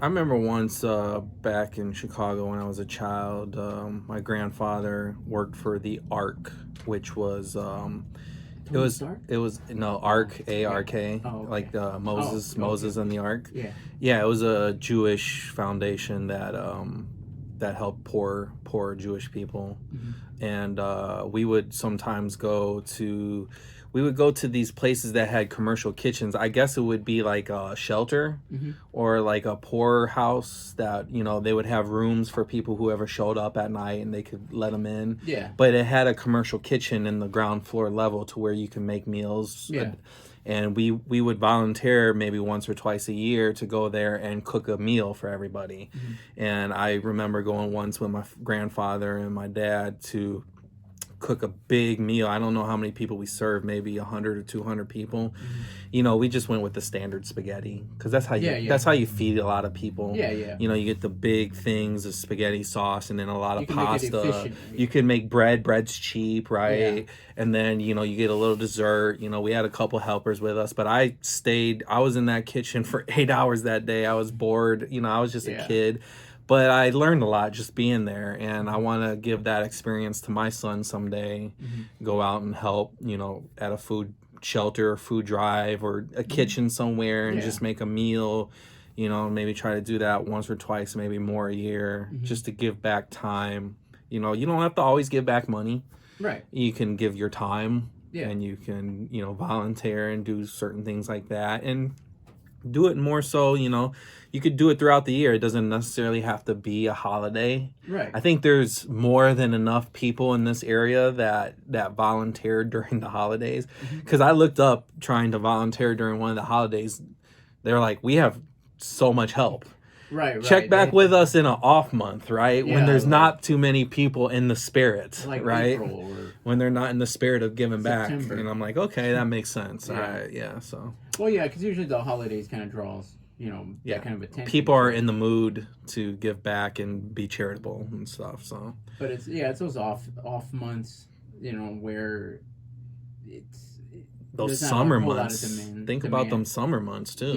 I remember once back in Chicago when I was a child, my grandfather worked for the Ark, which was Tony Stark? it was no Oh, Ark, okay. ARK, Oh, like okay. Oh, okay, Moses and okay. the Ark. Yeah. Yeah, it was a Jewish foundation that that helped poor Jewish people, Hmm. and we would sometimes we would go to these places that had commercial kitchens. I guess it would be like a shelter Hmm. or like a poor house that, they would have rooms for people who ever showed up at night and they could let them in. Yeah. But it had a commercial kitchen in the ground floor level to where you can make meals. Yeah. And we would volunteer maybe once or twice a year to go there and cook a meal for everybody. Hmm. And I remember going once with my grandfather and my dad to cook a big meal. I don't know how many people we served, maybe 100 or 200 people. Hmm. We just went with the standard spaghetti because Yeah, yeah. that's how you feed a lot of people. Yeah, yeah. You get the big things of spaghetti sauce and then a lot You of can make it pasta. efficient. You can make bread's cheap, right? Yeah. And then you get a little dessert. We had a couple helpers with us, but I was in that kitchen for 8 hours that day. I was bored. I was just a Yeah. kid. But I learned a lot just being there, and I want to give that experience to my son someday. Hmm. Go out and help, at a food shelter or food drive or a kitchen somewhere and Yeah. just make a meal, maybe try to do that once or twice, maybe more a year, Hmm. just to give back time. You don't have to always give back money. Right. You can give your time, Yeah. and you can, volunteer and do certain things like that. And do it more so, you could do it throughout the year. It doesn't necessarily have to be a holiday. Right. I think there's more than enough people in this area that volunteered during the holidays. Hmm. Because I looked up trying to volunteer during one of the holidays. They're like, we have so much help. Right. Check back with us in an off month, right? Yeah, When there's like- not too many people in the spirit, like right? April or When they're not in the spirit of giving back. September. And I'm like, okay, that makes sense. Yeah. All right, yeah, so. Well, yeah, because usually the holidays kind of draws, Yeah. that kind of attention. People are in the mood to give back and be charitable and stuff. So, But it's those off months, where it's those there's not a summer whole lot of months. demand- Think about them demand. summer months too. Yeah.